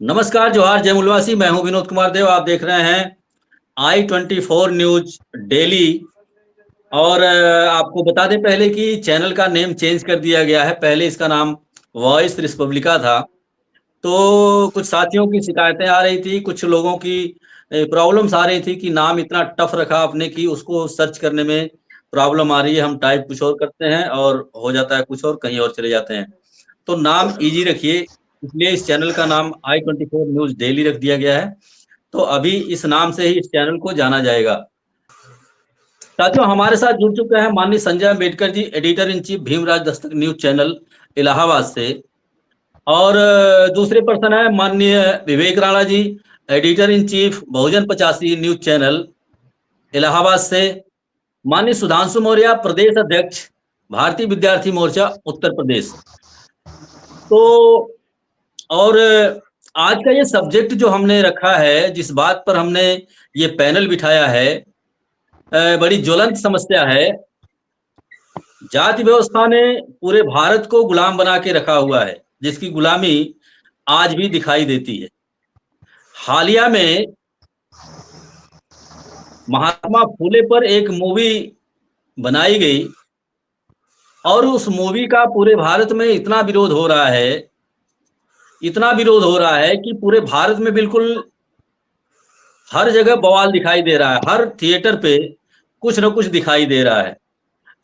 नमस्कार, जोहार, जय मुलवासी। मैं हूं विनोद कुमार देव। आप देख रहे हैं i24 न्यूज डेली। और आपको बता दें पहले कि चैनल का नेम चेंज कर दिया गया है। पहले इसका नाम वॉइस रिपब्लिका था। तो कुछ साथियों की शिकायतें आ रही थी, कुछ लोगों की प्रॉब्लम्स आ रही थी कि नाम इतना टफ रखा आपने कि उसको सर्च करने में प्रॉब्लम आ रही है। हम टाइप कुछ और करते हैं और हो जाता है कुछ और, कहीं और चले जाते हैं। तो नाम इजी रखिए, इसलिए इस चैनल का नाम i24 न्यूज डेली रख दिया गया है। तो अभी इस नाम से ही इस चैनल को जाना जाएगा। साथियों, हमारे साथ जुड़ चुके हैं माननीय Sanjay Ambedkar ji, editor in chief Bhimraj Dastak news channel Allahabad से। और दूसरे पर्सन है माननीय Vivek Rana ji, editor in chief Bahujan 85 news channel Allahabad से। माननीय सुधांशु मौर्य, प्रदेश अध्यक्ष भारतीय विद्यार्थी मोर्चा उत्तर प्रदेश। तो और आज का ये सब्जेक्ट जो हमने रखा है, जिस बात पर हमने ये पैनल बिठाया है, बड़ी ज्वलंत समस्या है। जाति व्यवस्था ने पूरे भारत को गुलाम बना के रखा हुआ है, जिसकी गुलामी आज भी दिखाई देती है। हालिया में महात्मा फूले पर एक मूवी बनाई गई और उस मूवी का पूरे भारत में इतना विरोध हो रहा है, इतना विरोध हो रहा है कि पूरे भारत में बिल्कुल हर जगह बवाल दिखाई दे रहा है। हर थिएटर पे कुछ न कुछ दिखाई दे रहा है।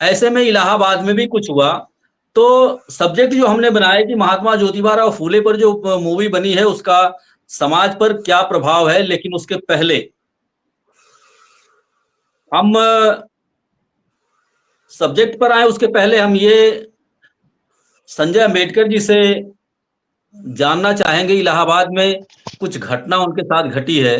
ऐसे में इलाहाबाद में भी कुछ हुआ। तो सब्जेक्ट जो हमने बनाया कि महात्मा ज्योतिबा राव फूले पर जो मूवी बनी है उसका समाज पर क्या प्रभाव है, लेकिन उसके पहले हम सब्जेक्ट पर आए, उसके पहले हम ये संजय अम्बेडकर जी से जानना चाहेंगे। इलाहाबाद में कुछ घटना उनके साथ घटी है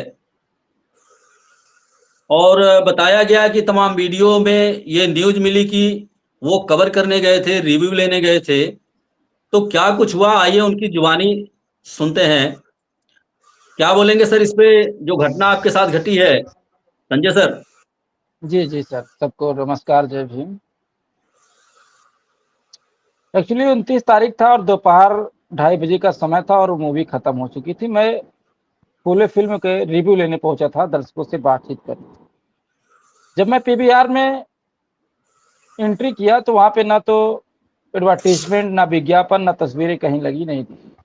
और बताया गया कि तमाम वीडियो में ये न्यूज मिली कि वो कवर करने गए थे, रिव्यू लेने गए थे। तो क्या कुछ हुआ, आइए उनकी जुबानी सुनते हैं। क्या बोलेंगे सर इस पे, जो घटना आपके साथ घटी है, संजय सर? जी जी सर, सबको नमस्कार, जय भीम। एक्चुअली 29 तारीख था और दोपहर 2:30 बजे का समय था और मूवी खत्म हो चुकी थी। मैं फूले फिल्म के रिव्यू लेने पहुंचा था, दर्शकों से बातचीत करनी थी। जब मैं पीवीआर में एंट्री किया तो वहां पे ना तो एडवर्टीजमेंट, ना विज्ञापन, ना तस्वीरें कहीं लगी नहीं थी।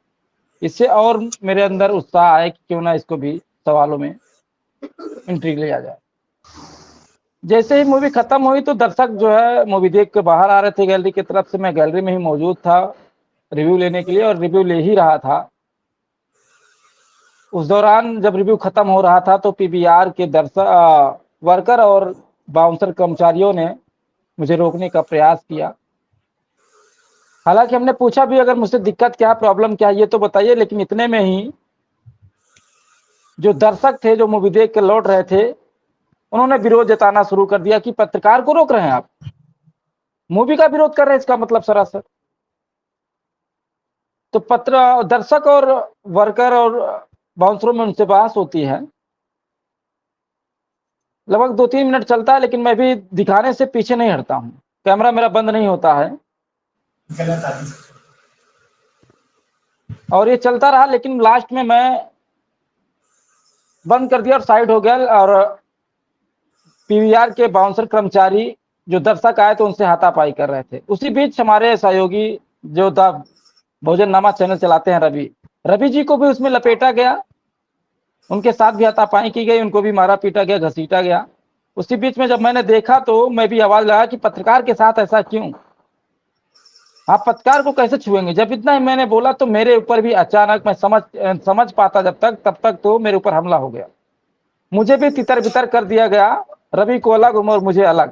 इससे और मेरे अंदर उत्साह आया कि क्यों ना इसको भी सवालों में एंट्री लिया जाए। जैसे ही मूवी खत्म हुई तो दर्शक जो है मूवी देख के बाहर आ रहे थे गैलरी की तरफ से। मैं गैलरी में ही मौजूद था रिव्यू लेने के लिए और रिव्यू ले ही रहा था। उस दौरान जब रिव्यू खत्म हो रहा था तो पीवीआर के दर्शक, वर्कर और बाउंसर कर्मचारियों ने मुझे रोकने का प्रयास किया। हालांकि हमने पूछा भी, अगर मुझसे दिक्कत क्या, प्रॉब्लम क्या है ये तो बताइए। लेकिन इतने में ही जो दर्शक थे, जो मूवी देख के लौट रहे थे, उन्होंने विरोध जताना शुरू कर दिया कि पत्रकार को रोक रहे हैं आप, मूवी का विरोध कर रहे हैं, इसका मतलब सरासर। तो दर्शक और वर्कर और बाउंसरों में उनसे बहस होती है। लगभग 2-3 मिनट चलता है, लेकिन मैं भी दिखाने से पीछे नहीं हटता हूँ। कैमरा मेरा बंद नहीं होता है और ये चलता रहा। लेकिन लास्ट में मैं बंद कर दिया और साइड हो गया। और पीवीआर के बाउंसर कर्मचारी जो दर्शक आए थे उनसे हाथापाई कर रहे थे। उसी बीच हमारे सहयोगी जो द भोजन नामा चैनल चलाते हैं, रवि रवि जी को भी उसमें लपेटा गया। उनके साथ भी हाथापाई की गई, उनको भी मारा पीटा गया, घसीटा गया। उसी बीच में जब मैंने देखा तो मैं भी आवाज लगाया कि पत्रकार के साथ ऐसा क्यों, आप पत्रकार को कैसे छुएंगे। जब इतना ही मैंने बोला तो मेरे ऊपर भी अचानक, मैं समझ पाता जब तक, तब तक तो मेरे ऊपर हमला हो गया। मुझे भी तितर बितर कर दिया गया। रवि को अलग और मुझे अलग।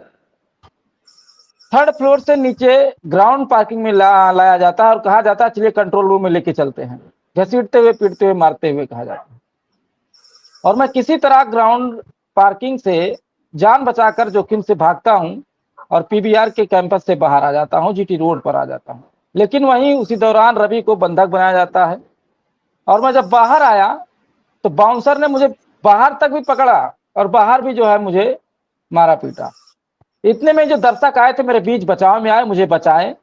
3rd फ्लोर से नीचे ग्राउंड पार्किंग में लाया जाता है और कहा जाता है चलिए कंट्रोल रूम में लेके चलते हैं। घसीटते हुए, पीटते हुए, मारते हुए कहा जाता है। और मैं किसी तरह ग्राउंड पार्किंग से जान बचाकर जोखिम से भागता हूं और पीवीआर के कैंपस से बाहर आ जाता हूं, जीटी रोड पर आ जाता हूं। लेकिन वहीं उसी दौरान रवि को बंधक बनाया जाता है। और मैं जब बाहर आया तो बाउंसर ने मुझे बाहर तक भी पकड़ा और बाहर भी जो है मुझे मारा पीटा। इतने में जो दर्शक आए थे मेरे बीच, बचाव में आए, मुझे बचाए।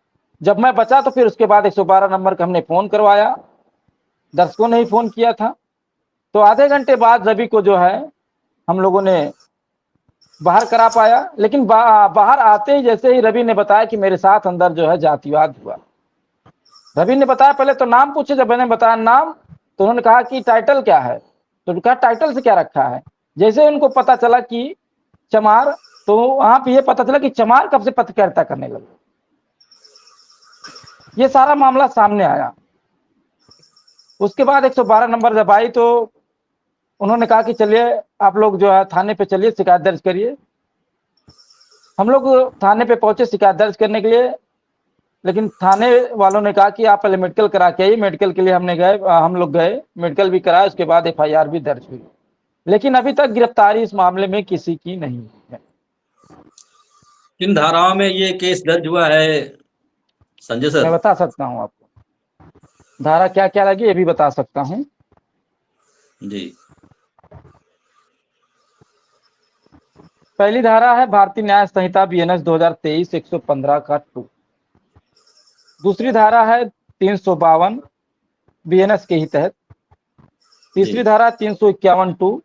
जब मैं बचा तो फिर उसके बाद 112 नंबर का हमने फोन करवाया दर्शकों ने ही फोन किया था। तो आधे घंटे बाद रवि को जो है हम लोगों ने बाहर करा पाया, लेकिन बाहर आते ही जैसे ही रवि ने बताया कि मेरे साथ अंदर जो है जातिवाद हुआ। रवि ने बताया, पहले तो नाम पूछे, जब मैंने बताया नाम तो उन्होंने कहा कि टाइटल क्या है, तो कहा टाइटल से क्या रखा है। जैसे उनको पता चला कि चमार, तो वहां पे ये पता चला कि चमार कब से पत्रकारिता करने लगे। ये सारा मामला सामने आया। उसके बाद 112 नंबर जब आई तो उन्होंने कहा कि चलिए आप लोग जो है थाने पे चलिए, शिकायत दर्ज करिए। हम लोग थाने पे पहुंचे शिकायत दर्ज करने के लिए, लेकिन थाने वालों ने कहा कि आप पहले मेडिकल करा के आइए। मेडिकल के लिए हम लोग गए, मेडिकल भी कराया, उसके बाद FIR भी दर्ज हुई। लेकिन अभी तक गिरफ्तारी इस मामले में किसी की नहीं है। किन धाराओं में ये केस दर्ज हुआ है संजय मैं सर? बता सकता हूँ आपको, धारा क्या क्या लगी ये भी बता सकता हूँ। जी। पहली धारा है भारतीय न्याय संहिता BNS 2023 115 का 2। दूसरी धारा है 352 BNS के ही तहत। तीसरी धारा 351 2,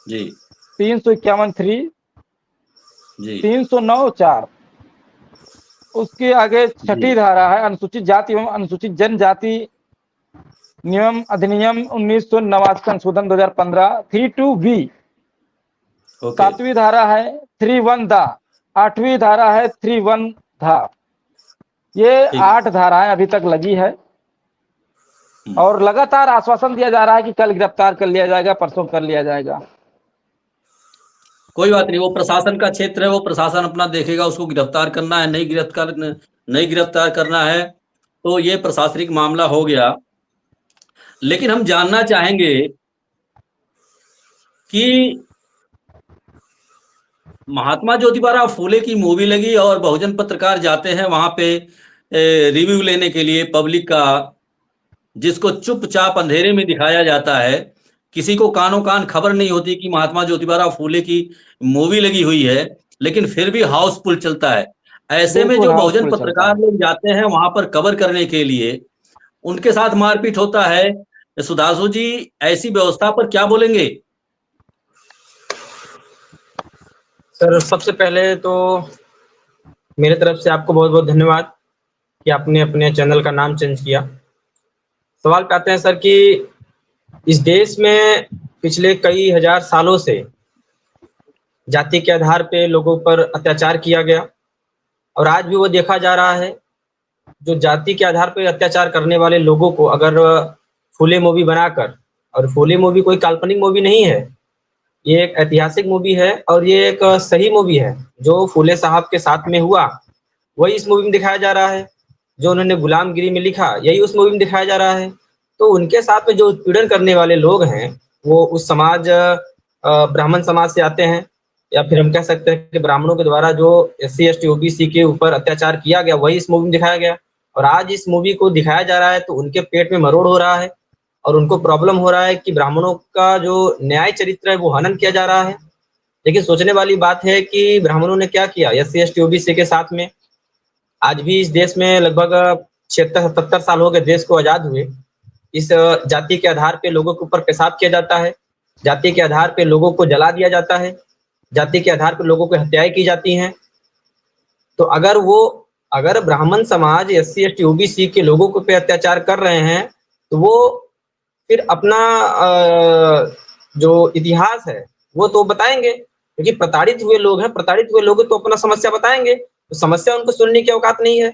जी 351 3, जी 309 4। उसके आगे छठी धारा है अनुसूचित जाति एवं अनुसूचित जनजाति नियम अधिनियम 1989 संशोधन 2015 32B। ओके। सातवीं धारा है 31 दा। आठवीं धारा है 31 धा। ये ठीक। 8 धाराएं अभी तक लगी है और लगातार आश्वासन दिया जा रहा है कि कल गिरफ्तार कर लिया जाएगा, परसों कर लिया जाएगा। कोई बात नहीं, वो प्रशासन का क्षेत्र है, वो प्रशासन अपना देखेगा, उसको गिरफ्तार करना है नहीं गिरफ्तार करना है, तो ये प्रशासनिक मामला हो गया। लेकिन हम जानना चाहेंगे कि महात्मा ज्योतिबा फूले की मूवी लगी और बहुजन पत्रकार जाते हैं वहां पे रिव्यू लेने के लिए पब्लिक का, जिसको चुपचाप अंधेरे में दिखाया जाता है। किसी को कानों कान खबर नहीं होती कि महात्मा ज्योतिबा फूले की मूवी लगी हुई है, लेकिन फिर भी हाउसफुल चलता है। ऐसे में बिल्कुल जो बहुजन हाउसफुल चलता पत्रकार है। लोग जाते हैं वहां पर कवर करने के लिए, उनके साथ मारपीट होता है। सुधांशु जी, ऐसी व्यवस्था पर क्या बोलेंगे? सर, सबसे पहले तो मेरे तरफ से आपको बहुत बहुत धन्यवाद कि आपने अपने चैनल का नाम चेंज किया। सवाल पे आते हैं सर कि इस देश में पिछले कई हजार सालों से जाति के आधार पे लोगों पर अत्याचार किया गया और आज भी वो देखा जा रहा है। जो जाति के आधार पर अत्याचार करने वाले लोगों को अगर फूले मूवी बनाकर, और फूले मूवी कोई काल्पनिक मूवी नहीं है, ये एक ऐतिहासिक मूवी है और ये एक सही मूवी है। जो फूले साहब के साथ में हुआ वही इस मूवी में दिखाया जा रहा है। जो उन्होंने गुलामगिरी में लिखा यही उस मूवी में दिखाया जा रहा है। तो उनके साथ में जो उत्पीड़न करने वाले लोग हैं वो उस समाज ब्राह्मण समाज से आते हैं, या फिर हम कह सकते हैं कि ब्राह्मणों के द्वारा जो SC ST OBC के ऊपर अत्याचार किया गया वही इस मूवी में दिखाया गया। और आज इस मूवी को दिखाया जा रहा है तो उनके पेट में मरोड़ हो रहा है और उनको प्रॉब्लम हो रहा है कि ब्राह्मणों का जो न्याय चरित्र है वो हनन किया जा रहा है। लेकिन सोचने वाली बात है कि ब्राह्मणों ने क्या किया SC ST OBC के साथ में। आज भी इस देश में लगभग 76-77 साल हो गए देश को आजाद हुए। इस जाति के आधार पे लोगों के ऊपर पेशाब किया जाता है, जाति के आधार पे लोगों को जला दिया जाता है, जाति के आधार पे लोगों को हत्याएं की जाती हैं। तो अगर ब्राह्मण समाज SC ST OBC के लोगों को पे अत्याचार कर रहे हैं तो वो फिर अपना जो इतिहास है वो तो बताएंगे, क्योंकि प्रताड़ित हुए लोग हैं, प्रताड़ित हुए लोग तो अपना समस्या बताएंगे। तो समस्या उनको सुनने की औकात नहीं है,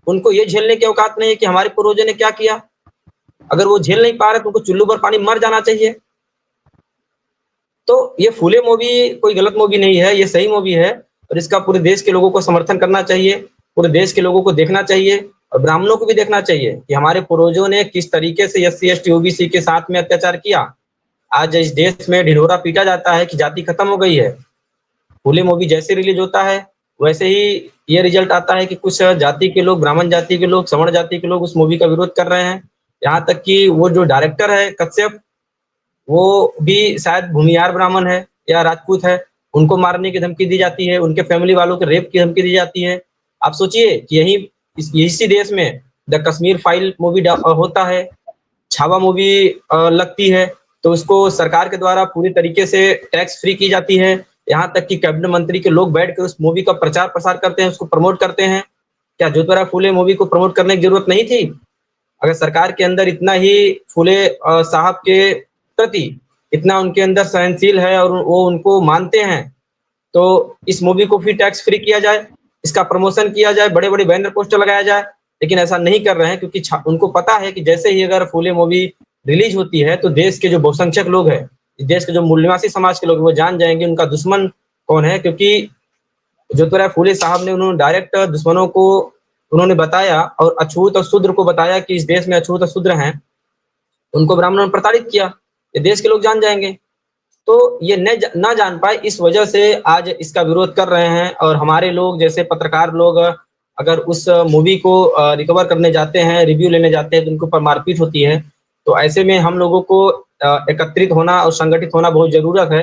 उनको ये झेलने की औकात नहीं है कि हमारे पूर्वजों ने क्या किया। अगर वो झेल नहीं पा रहे तो उनको चुल्लू पर पानी मर जाना चाहिए। तो ये फूले मूवी कोई गलत मूवी नहीं है, ये सही मूवी है और इसका पूरे देश के लोगों को समर्थन करना चाहिए, पूरे देश के लोगों को देखना चाहिए और ब्राह्मणों को भी देखना चाहिए कि हमारे पूर्वजों ने किस तरीके से SC ST OBC के साथ में अत्याचार किया। आज इस देश में ढिढोरा पीटा जाता है कि जाति खत्म हो गई है। फूले मूवी जैसे रिलीज होता है वैसे ही ये रिजल्ट आता है कि कुछ जाति के लोग, ब्राह्मण जाति के लोग, सवर्ण जाति के लोग उस मूवी का विरोध कर रहे हैं। यहाँ तक कि वो जो डायरेक्टर है कश्यप, वो भी शायद भूमिहार ब्राह्मण है या राजपूत है, उनको मारने की धमकी दी जाती है, उनके फैमिली वालों के रेप की धमकी दी जाती है। आप सोचिए कि इसी देश में द कश्मीर फाइल मूवी होता है छावा मूवी लगती है तो उसको सरकार के द्वारा पूरी तरीके से टैक्स फ्री की जाती है। यहाँ तक कि कैबिनेट मंत्री के लोग बैठ कर उस मूवी का प्रचार प्रसार करते हैं, उसको प्रमोट करते हैं। क्या ज्योतिराव फूले मूवी को प्रमोट करने की जरूरत नहीं थी? अगर सरकार के अंदर इतना ही फूले साहब के प्रति इतना उनके अंदर सहनशील है और वो उनको मानते हैं, तो इस मूवी को फिर टैक्स फ्री किया जाए, इसका प्रमोशन किया जाए, बड़े-बड़े बैनर पोस्टर लगाया जाए। लेकिन ऐसा नहीं कर रहे हैं क्योंकि उनको पता है कि जैसे ही अगर फूले मूवी रिलीज होती है तो देश के जो बहुसंख्यक लोग हैं, देश के जो मूल्यवासी समाज के लोग वो जान जाएंगे उनका दुश्मन कौन है। क्योंकि ज्योतिराव फूले साहब ने उन्होंने डायरेक्ट दुश्मनों को उन्होंने बताया और अछूत और शूद्र को बताया कि इस देश में अछूत और शूद्र हैं, उनको ब्राह्मणों ने प्रताड़ित किया। ये देश के लोग जान जाएंगे। तो ये न जान पाए, इस वजह से आज इसका विरोध कर रहे हैं। और हमारे लोग जैसे पत्रकार लोग अगर उस मूवी को रिकवर करने जाते हैं, रिव्यू लेने जाते हैं तो उनके ऊपर मारपीट होती है। तो ऐसे में हम लोगों को एकत्रित होना और संगठित होना बहुत जरूरत है।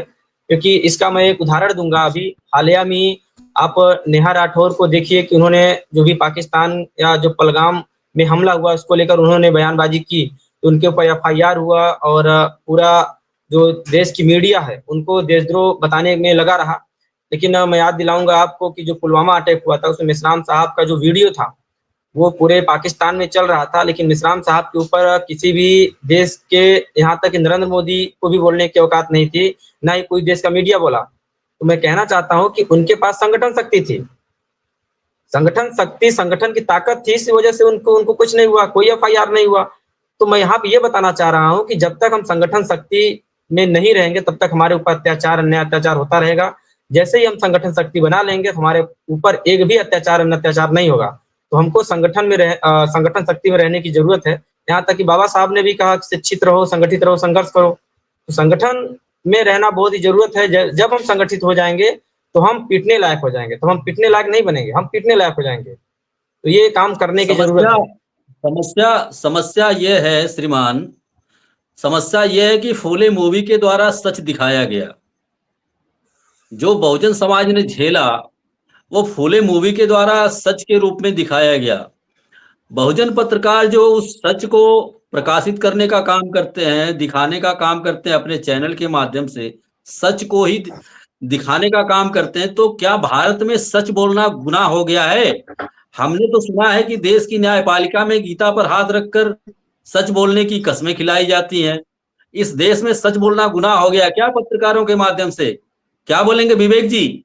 क्योंकि इसका मैं एक उदाहरण दूंगा। अभी हालिया में आप नेहा राठौर को देखिए कि उन्होंने जो भी पाकिस्तान या जो पहलगाम में हमला हुआ उसको लेकर उन्होंने बयानबाजी की, तो उनके ऊपर FIR हुआ और पूरा जो देश की मीडिया है उनको देशद्रोह बताने में लगा रहा। लेकिन मैं याद दिलाऊंगा आपको कि जो पुलवामा अटैक हुआ था उसमें मिश्राम साहब का जो वीडियो था वो पूरे पाकिस्तान में चल रहा था, लेकिन मिश्राम साहब के ऊपर किसी भी देश के, यहाँ तक कि नरेंद्र मोदी को भी बोलने की औकात नहीं थी, ना ही कोई देश का मीडिया बोला। तो मैं कहना चाहता हूँ कि उनके पास संगठन शक्ति थी, संगठन शक्ति, संगठन की ताकत थी, इस वजह से उनको कुछ नहीं हुआ, कोई FIR नहीं हुआ। तो मैं यहाँ पे ये बताना चाह रहा हूँ कि जब तक हम संगठन शक्ति में नहीं रहेंगे तब तक हमारे ऊपर अत्याचार, अन्य अत्याचार होता रहेगा। जैसे ही हम संगठन शक्ति बना लेंगे तो हमारे ऊपर एक भी अत्याचार, अन्य अत्याचार नहीं होगा। तो हमको संगठन शक्ति में रहने की जरूरत है। यहाँ तक कि बाबा साहब ने भी कहा शिक्षित रहो, संगठित रहो, संघर्ष करो। तो संगठन में रहना बहुत ही जरूरत है। जब हम संगठित हो जाएंगे तो हम पिटने लायक हो जाएंगे। तो हम पिटने लायक नहीं बनेंगे, हम पिटने लायक हो जाएंगे। तो ये काम करने की जरूरत है। समस्या ये है श्रीमान, समस्या ये है कि फूले मूवी के द्वारा सच दिखाया गया। जो बहुजन समाज ने झेला वो फूले मूवी के द्वारा सच के रूप में दिखाया गया। बहुजन पत्रकार जो उस सच को प्रकाशित करने का काम करते हैं, दिखाने का काम करते हैं, अपने चैनल के माध्यम से सच को ही दिखाने का काम करते हैं, तो क्या भारत में सच बोलना गुनाह हो गया है? हमने तो सुना है कि देश की न्यायपालिका में गीता पर हाथ रखकर सच बोलने की कस्में खिलाई जाती हैं। इस देश में सच बोलना गुनाह हो गया क्या पत्रकारों के माध्यम से? क्या बोलेंगे विवेक जी?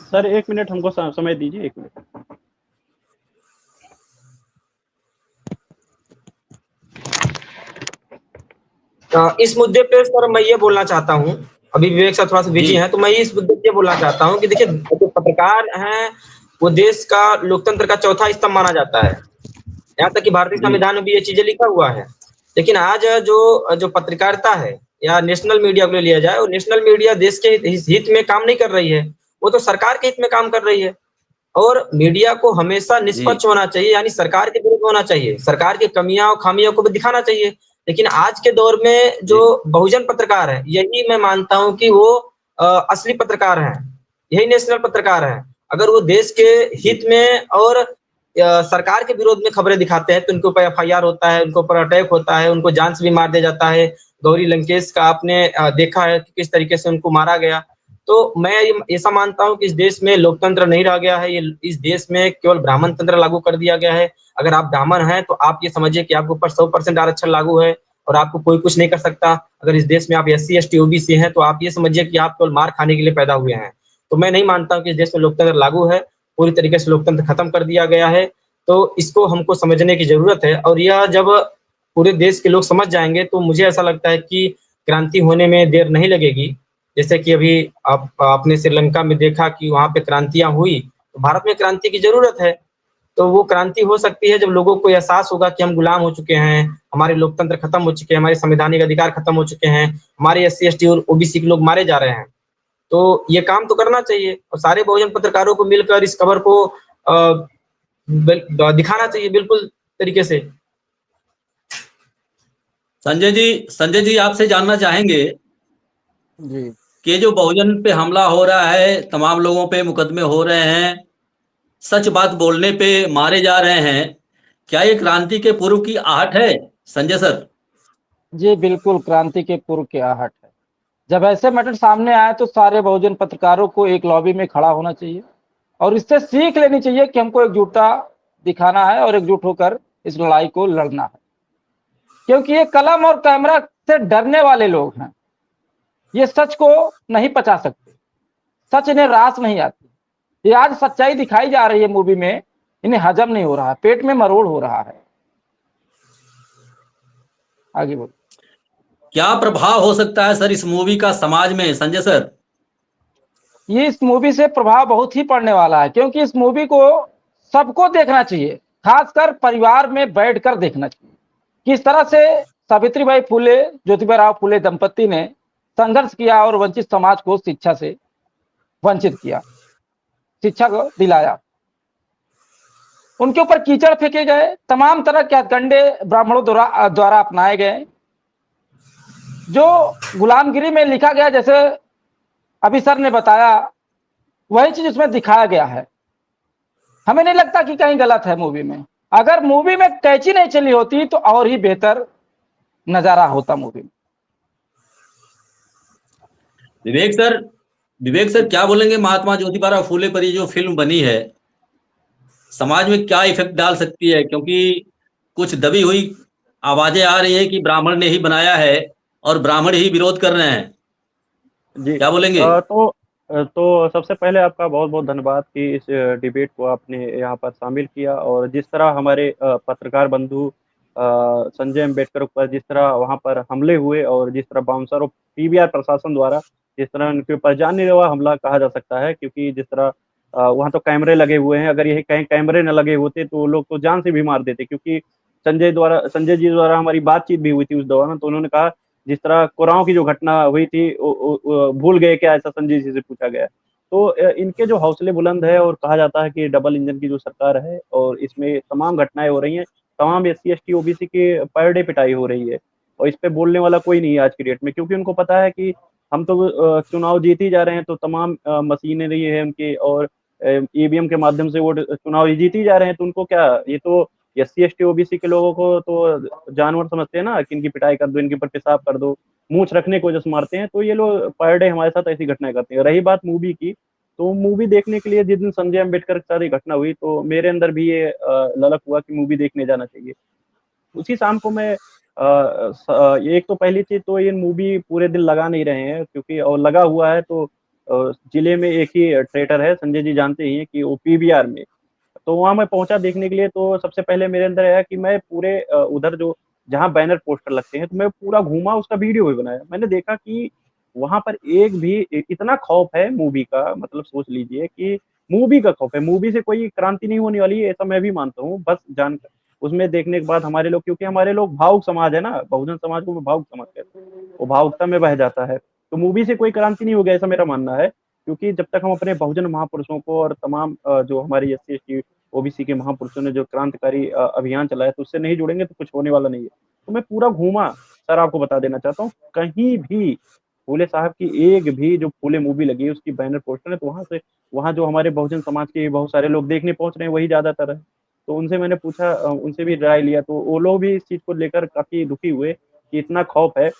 सर 1 मिनट हमको समय दीजिए, 1 मिनट। इस मुद्दे पे सर मैं ये बोलना चाहता हूँ, अभी विवेक सर थोड़ा सा बिजी हैं, तो मैं इस मुद्दे पे बोलना चाहता हूँ कि देखिए जो पत्रकार हैं वो देश का लोकतंत्र का चौथा स्तंभ माना जाता है। यहाँ तक कि भारतीय संविधान में भी ये चीजें लिखा हुआ है। लेकिन आज जो पत्रकारिता है या नेशनल मीडिया को लिया जाए, और नेशनल मीडिया देश के हित में काम नहीं कर रही है, वो तो सरकार के हित में काम कर रही है। और मीडिया को हमेशा निष्पक्ष होना चाहिए, यानी सरकार के विरुद्ध होना चाहिए, सरकार की कमियां और खामियों को भी दिखाना चाहिए। लेकिन आज के दौर में जो बहुजन पत्रकार है, यही मैं मानता हूं कि वो असली पत्रकार हैं, यही नेशनल पत्रकार हैं। अगर वो देश के हित में और सरकार के विरोध में खबरें दिखाते हैं तो उनके ऊपर FIR होता है, उनके ऊपर अटैक होता है, उनको जान से भी मार दिया जाता है। गौरी लंकेश का आपने देखा है कि किस तरीके से उनको मारा गया। तो मैं ऐसा मानता हूं कि इस देश में लोकतंत्र नहीं रह गया है, ये इस देश में केवल ब्राह्मण तंत्र लागू कर दिया गया है। अगर आप ब्राह्मण हैं तो आप ये समझिए कि आपके ऊपर 100% आरक्षण लागू है और आपको कोई कुछ नहीं कर सकता। अगर इस देश में आप SC ST OBC हैं तो आप ये समझिए कि आप केवल मार खाने के लिए पैदा हुए हैं। तो मैं नहीं मानता हूं कि इस देश में लोकतंत्र लागू है, पूरी तरीके से लोकतंत्र खत्म कर दिया गया है। तो इसको हमको समझने की जरूरत है, और यह जब पूरे देश के लोग समझ जाएंगे तो मुझे ऐसा लगता है कि क्रांति होने में देर नहीं लगेगी। जैसे कि अभी आपने श्रीलंका में देखा कि वहां पे क्रांतियां हुई, तो भारत में क्रांति की जरूरत है। तो वो क्रांति हो सकती है जब लोगों को एहसास होगा कि हम गुलाम हो चुके हैं, हमारे लोकतंत्र खत्म हो चुके हैं, हमारे संवैधानिक अधिकार खत्म हो चुके हैं, हमारे SC ST और OBC के लोग मारे जा रहे हैं। तो ये काम तो करना चाहिए और सारे बहुजन पत्रकारों को मिलकर इस खबर को दिखाना चाहिए बिल्कुल तरीके से। संजय जी आपसे जानना चाहेंगे जी कि जो बहुजन पे हमला हो रहा है, तमाम लोगों पे मुकदमे हो रहे हैं, सच बात बोलने पे मारे जा रहे हैं, क्या ये क्रांति के पूर्व की आहट है संजय सर? जी बिल्कुल, क्रांति के पूर्व की आहट है। जब ऐसे मैटर सामने आए तो सारे बहुजन पत्रकारों को एक लॉबी में खड़ा होना चाहिए और इससे सीख लेनी चाहिए कि हमको एकजुटता दिखाना है और एकजुट होकर इस लड़ाई को लड़ना है, क्योंकि ये कलम और कैमरा से डरने वाले लोग हैं। ये सच को नहीं पचा सकते, सच इन्हें रास नहीं आती। ये आज सच्चाई दिखाई जा रही है मूवी में, इन्हें हजम नहीं हो रहा है, पेट में मरोड़ हो रहा है। आगे बोलो। क्या प्रभाव हो सकता है सर इस मूवी का समाज में संजय सर? ये इस मूवी से प्रभाव बहुत ही पड़ने वाला है, क्योंकि इस मूवी को सबको देखना चाहिए, खासकर परिवार में बैठकर देखना चाहिए। किस तरह से सावित्रीबाई फुले, ज्योतिबा फुले दंपत्ति ने संघर्ष किया और वंचित समाज को शिक्षा से वंचित किया, शिक्षा को दिलाया। उनके ऊपर कीचड़ फेंके गए, तमाम तरह के हथकंडे ब्राह्मणों द्वारा अपनाए गए। जो गुलामगिरी में लिखा गया, जैसे अभी सर ने बताया, वही चीज उसमें दिखाया गया है। हमें नहीं लगता कि कहीं गलत है मूवी में। अगर मूवी में कैची नहीं चली होती तो और ही बेहतर नजारा होता मूवी में। विवेक सर क्या बोलेंगे महात्मा ज्योतिबा फूले पर ये जो फिल्म बनी है समाज में क्या इफेक्ट डाल सकती है? क्योंकि कुछ दबी हुई आवाजें आ रही है कि ब्राह्मण ने ही बनाया है और ब्राह्मण ही विरोध कर रहे हैं। जी क्या बोलेंगे? तो सबसे पहले आपका बहुत बहुत धन्यवाद कि इस डिबेट को आपने यहाँ पर शामिल किया, और जिस तरह हमारे पत्रकार बंधु संजय अम्बेडकर पर जिस तरह वहाँ पर हमले हुए, और जिस तरह बाउंसर और पीवीआर प्रशासन द्वारा जिस तरह उनके ऊपर जानलेवा हमला कहा जा सकता है, क्योंकि जिस तरह वहाँ तो कैमरे लगे हुए हैं, अगर यही कहीं कैमरे न लगे होते तो लोग तो जान से भी मार देते। क्योंकि संजय जी द्वारा हमारी बातचीत भी हुई थी उस दौरान, तो उन्होंने कहा जिस तरह कुराओं की जो घटना हुई थी भूल गए क्या, ऐसा संजय जी से पूछा गया। तो इनके जो हौसले बुलंद है, और कहा जाता है कि डबल इंजन की जो सरकार है और इसमें तमाम घटनाएं हो रही हैं, तमाम SC ST OBC के पर डे पिटाई हो रही है, और इस पे बोलने वाला कोई नहीं है आज की डेट में, क्योंकि उनको पता है कि हम तो चुनाव जीत ही जा रहे हैं, तो तमाम मशीनरी है उनकी, और EVM के माध्यम से वो चुनाव जीत ही जा रहे हैं, तो उनको क्या, ये तो SC ST OBC के लोगों को तो जानवर समझते हैं ना, कि इनकी पिटाई कर दो, इनके ऊपर पेशाब कर दो, मूछ रखने को जैसे मारते हैं, तो ये लोग पर डे हमारे साथ ऐसी घटनाएं करते हैं। रही बात मूवी की, तो मूवी देखने के लिए जिस दिन संजय अम्बेडकर के साथ ये घटना हुई, तो मेरे अंदर भी ये ललक हुआ कि मूवी देखने जाना चाहिए। उसी शाम को मैं एक तो पहली चीज तो ये मूवी पूरे दिन लगा नहीं रहे हैं, क्योंकि और लगा हुआ है तो जिले में एक ही थिएटर है, संजय जी जानते ही हैं कि वो PVR में, तो वहाँ मैं पहुंचा देखने के लिए। तो सबसे पहले मेरे अंदर आया कि मैं पूरे उधर जो जहाँ बैनर पोस्टर लगते हैं, तो मैं पूरा घूमा, उसका वीडियो भी बनाया। मैंने देखा कि वहाँ पर एक भी इतना खौफ है मूवी का, मतलब सोच लीजिए कि मूवी का खौफ है। मूवी से कोई क्रांति नहीं होने वाली है, ऐसा मैं भी मानता हूँ। बस जान उसमें देखने के बाद हमारे लोग, क्योंकि हमारे लोग भावुक समाज है ना, बहुजन समाज को भावुक समाज कहते हैं, वो भावुकता में बह जाता है। तो मूवी से कोई क्रांति नहीं हो गया, ऐसा मेरा मानना है। क्योंकि जब तक हम अपने बहुजन महापुरुषों को और तमाम जो हमारी SC ST OBC के महापुरुषों ने जो क्रांतिकारी अभियान चलाया, तो उससे नहीं जुड़ेंगे तो कुछ होने वाला नहीं है। तो मैं पूरा घूमा सर, आपको बता देना चाहता हूँ, कहीं भी फूले साहब की एक भी जो फूले मूवी लगी है उसकी बैनर पोस्टर है, तो वहाँ जो हमारे बहुजन समाज के बहुत सारे लोग देखने पहुंच रहे हैं, वही ज्यादातर है। तो उनसे मैंने पूछा, उनसे भी राय लिया, तो वो लोग भी इस चीज को लेकर काफी दुखी हुए कि इतना खौफ है।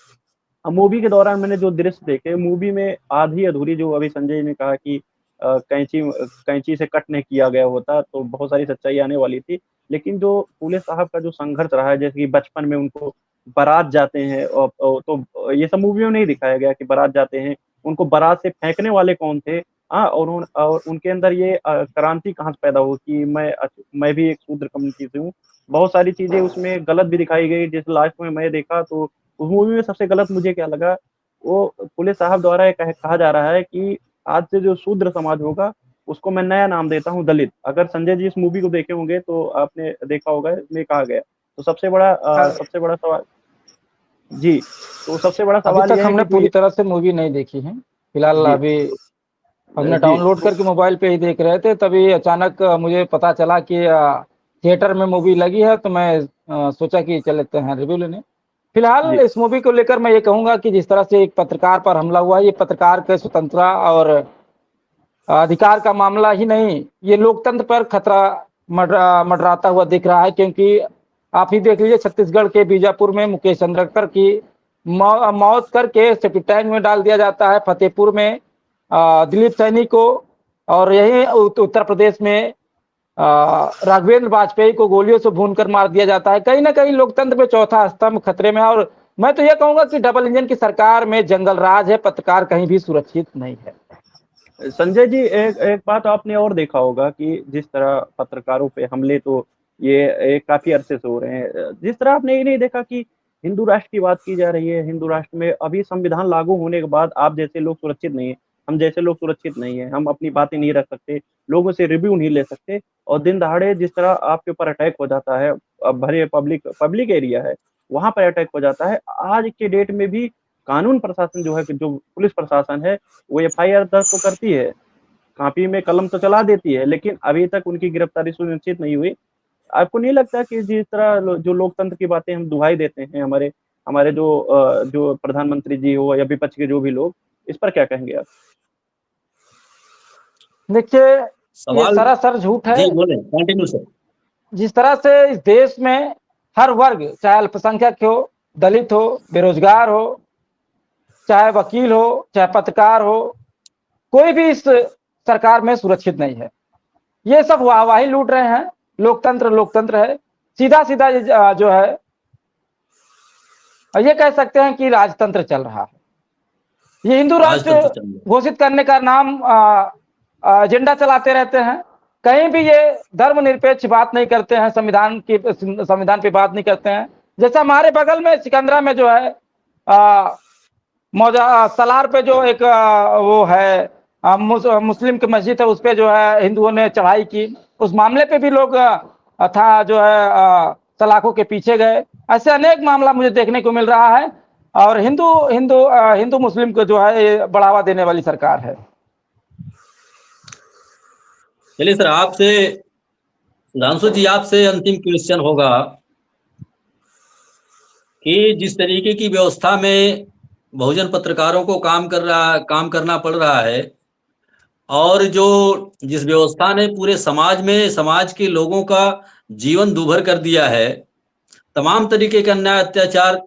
मूवी के दौरान मैंने जो दृश्य देखे, मूवी में आधी अधूरी, जो अभी संजय ने कहा कि कैंची से कट नहीं किया गया होता तो बहुत सारी सच्चाई आने वाली थी। लेकिन जो फूले साहब का जो संघर्ष रहा है, जैसे कि बचपन में उनको बारात जाते हैं, और तो ये सब मूवियों में नहीं दिखाया गया कि बारात जाते हैं, उनको बारात से फेंकने वाले कौन थे। हाँ, और उनके अंदर ये क्रांति कहाँ से पैदा हो कि मैं भी एक शूद्र कम्युनिटी से हूँ। बहुत सारी चीजें उसमें गलत भी दिखाई गई। जैसे लास्ट में मैं देखा तो उस मूवी में सबसे गलत मुझे क्या लगा, वो फूले साहब द्वारा कहा जा रहा है कि आज से जो शूद्र समाज होगा उसको मैं नया नाम देता हूँ दलित। अगर संजय जी इस मूवी को देखे होंगे तो आपने देखा होगा, इसमें कहा गया। तो सबसे बड़ा सवाल जी, तो सबसे बड़ा अभी सवाल तक यह है हमने कि पूरी तरह से मूवी नहीं देखी है फिलहाल। जी अभी हमने जी डाउनलोड करके मोबाइल पे ही देख रहे थे, तभी अचानक मुझे पता चला कि थिएटर में मूवी लगी है, तो मैं सोचा कि चलते हैं रिव्यू लेने। फिलहाल जी इस मूवी को लेकर मैं ये कहूंगा कि जिस तरह से एक पत्रकार पर हमला हुआ, ये पत्रकार के स्वतंत्रता और अधिकार का मामला ही नहीं, ये लोकतंत्र पर खतरा मंडराता हुआ दिख रहा है, क्योंकि आप ही देख लीजिए छत्तीसगढ़ के बीजापुर में मुकेश चंद्रकर की मौत करके सेप्टिक टैंक में डाल दिया जाता है। फतेहपुर में दिलीप सैनी को, और यही उत्तर प्रदेश में राघवेंद्र वाजपेयी को गोलियों से भूनकर मार दिया जाता है। कहीं ना कहीं लोकतंत्र में चौथा स्तंभ खतरे में है। और मैं तो ये कहूंगा कि डबल इंजन की सरकार में जंगल राज है, पत्रकार कहीं भी सुरक्षित नहीं है। संजय जी, एक एक बात आपने और देखा होगा कि जिस तरह पत्रकारों पे हमले तो ये काफी अरसे से हो रहे हैं, जिस तरह आपने ये नहीं देखा कि हिंदू राष्ट्र की बात की जा रही है। हिंदू राष्ट्र में अभी संविधान लागू होने के बाद आप जैसे लोग सुरक्षित नहीं है, हम जैसे लोग सुरक्षित नहीं है, हम अपनी बातें नहीं रख सकते, लोगों से रिव्यू नहीं ले सकते, और दिन दहाड़े जिस तरह आपके ऊपर अटैक हो जाता है, भरे पब्लिक एरिया है वहां पर अटैक हो जाता है। आज के डेट में भी कानून प्रशासन जो है, जो पुलिस प्रशासन है, वो एफआईआर दर्ज तो करती है, कापी में कलम तो चला देती है, लेकिन अभी तक उनकी गिरफ्तारी सुनिश्चित नहीं हुई। आपको नहीं लगता कि जिस तरह जो लोकतंत्र की बातें हम दुहाई देते हैं, हमारे हमारे जो प्रधानमंत्री जी हो या विपक्ष के जो भी लोग, इस पर क्या कहेंगे आप? देखिए, ये सवाल सरासर झूठ है। जी बोले, कंटिन्यू सर। जिस तरह से इस देश में हर वर्ग, चाहे अल्पसंख्यक हो, दलित हो, बेरोजगार हो, चाहे वकील हो, चाहे पत्रकार हो, कोई भी इस सरकार में सुरक्षित नहीं है। ये सब वाहवाही लूट रहे हैं। लोकतंत्र लोकतंत्र है, सीधा सीधा जो है ये कह सकते हैं कि राजतंत्र चल रहा है। ये हिंदू राष्ट्र राजतंत्र चल रहा है। घोषित करने का नाम एजेंडा चलाते रहते हैं। कहीं भी ये धर्मनिरपेक्ष बात नहीं करते हैं, संविधान पे बात नहीं करते हैं। जैसे हमारे बगल में सिकंदरा में जो है मौजा सलार पे जो एक वो है मुस्लिम की मस्जिद है, उस पे जो है हिंदुओं ने चढ़ाई की। उस मामले पे भी लोग था जो है सलाखों के पीछे गए। ऐसे अनेक मामला मुझे देखने को मिल रहा है। और हिंदू मुस्लिम को जो है ये बढ़ावा देने वाली सरकार है। चलिए सर, आपसे सुधांशु जी, आपसे अंतिम क्वेश्चन होगा कि जिस तरीके की व्यवस्था में बहुजन पत्रकारों को काम करना पड़ रहा है, और जिस व्यवस्था ने पूरे समाज के लोगों का जीवन दूभर कर दिया है, तमाम तरीके के अन्याय अत्याचार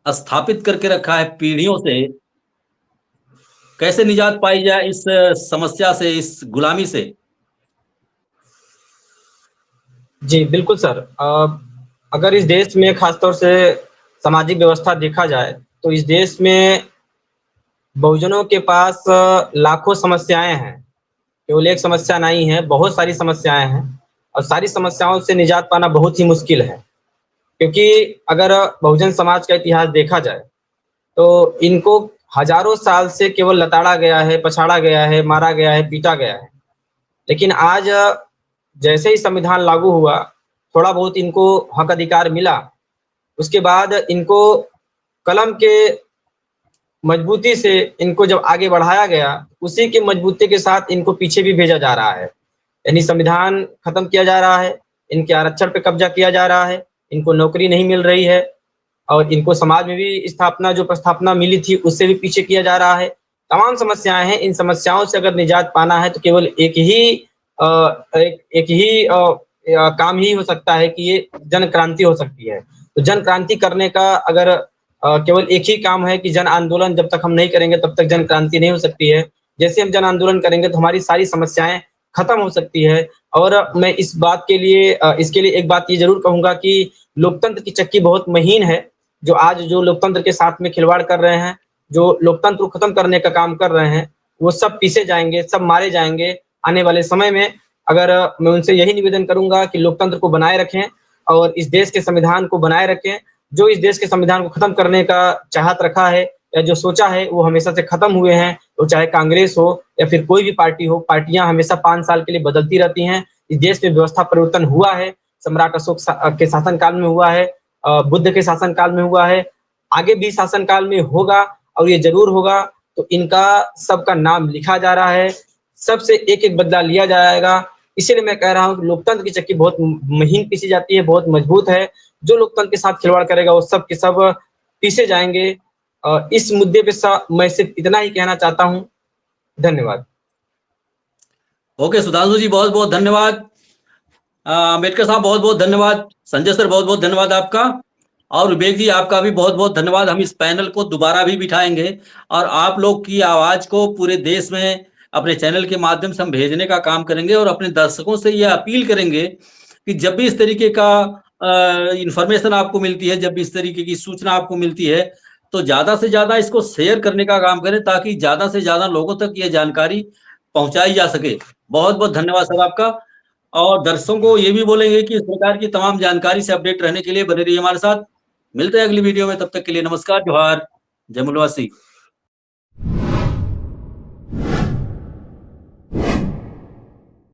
स्थापित करके रखा है पीढ़ियों से, कैसे निजात पाई जाए इस समस्या से, इस गुलामी से? जी बिल्कुल सर। अगर इस देश में खासतौर से सामाजिक व्यवस्था देखा जाए तो इस देश में बहुजनों के पास लाखों समस्याएं हैं। केवल एक समस्या नहीं है, बहुत सारी समस्याएं हैं, और सारी समस्याओं से निजात पाना बहुत ही मुश्किल है। क्योंकि अगर बहुजन समाज का इतिहास देखा जाए तो इनको हजारों साल से केवल लताड़ा गया है, पछाड़ा गया है, मारा गया है, पीटा गया है। लेकिन आज जैसे ही संविधान लागू हुआ, थोड़ा बहुत इनको हक अधिकार मिला, उसके बाद इनको कलम के मजबूती से इनको जब आगे बढ़ाया गया, उसी की मजबूती के साथ इनको पीछे भी भेजा जा रहा है। यानी संविधान खत्म किया जा रहा है, इनके आरक्षण पे कब्जा किया जा रहा है, इनको नौकरी नहीं मिल रही है, और इनको समाज में भी प्रस्थापना मिली थी उससे भी पीछे किया जा रहा है। तमाम समस्याएं हैं। इन समस्याओं से अगर निजात पाना है तो केवल एक ही काम ही हो सकता है कि ये जन क्रांति हो सकती है। तो जन क्रांति करने का अगर केवल एक ही काम है कि जन आंदोलन जब तक हम नहीं करेंगे तब तक जन क्रांति नहीं हो सकती है। जैसे हम जन आंदोलन करेंगे तो हमारी सारी समस्याएं खत्म हो सकती है। और मैं इसके लिए एक बात ये जरूर कहूंगा कि लोकतंत्र की चक्की बहुत महीन है। जो लोकतंत्र के साथ में खिलवाड़ कर रहे हैं, जो लोकतंत्र को खत्म करने का काम कर रहे हैं, वो सब पीसे जाएंगे, सब मारे जाएंगे आने वाले समय में। अगर मैं उनसे यही निवेदन करूंगा कि लोकतंत्र को बनाए रखें और इस देश के संविधान को बनाए रखें। जो इस देश के संविधान को खत्म करने का चाहत रखा है या जो सोचा है, वो हमेशा से खत्म हुए हैं। तो चाहे कांग्रेस हो या फिर कोई भी पार्टी हो, पार्टियां हमेशा 5 साल के लिए बदलती रहती हैं। इस देश में व्यवस्था परिवर्तन हुआ है, सम्राट अशोक के शासनकाल में हुआ है, बुद्ध के शासनकाल में हुआ है, आगे भी शासनकाल में होगा, और ये जरूर होगा। तो इनका सबका नाम लिखा जा रहा है, सबसे एक एक बदला लिया जाएगा। इसीलिए मैं कह रहा हूँ कि लोकतंत्र की चक्की बहुत महीन पीसी जाती है, बहुत मजबूत है। जो लोकतंत्र के साथ खिलवाड़ करेगा वो सब के सब पीसे जाएंगे। इस मुद्दे पे मैं सिर्फ इतना ही कहना चाहता हूँ। धन्यवाद। ओके सुधांशु जी, बहुत बहुत धन्यवाद। अम्बेडकर साहब बहुत बहुत धन्यवाद, संजय सर बहुत बहुत धन्यवाद आपका, और विवेक जी आपका भी बहुत बहुत धन्यवाद। हम इस पैनल को दोबारा भी बिठाएंगे और आप लोग की आवाज को पूरे देश में अपने चैनल के माध्यम से हम भेजने का काम करेंगे और अपने दर्शकों से यह अपील करेंगे कि जब भी इस तरीके का इंफॉर्मेशन आपको मिलती है, जब भी इस तरीके की सूचना आपको मिलती है, तो ज्यादा से ज्यादा इसको शेयर करने का काम करें ताकि ज्यादा से ज्यादा लोगों तक ये जानकारी पहुंचाई जा सके। बहुत बहुत धन्यवाद सर आपका। और दर्शकों को ये भी बोलेंगे कि इस प्रकार की तमाम जानकारी से अपडेट रहने के लिए बने रहिए हमारे साथ। मिलते हैं अगली वीडियो में, तब तक के लिए नमस्कार, जोहार, जय मूलवासी।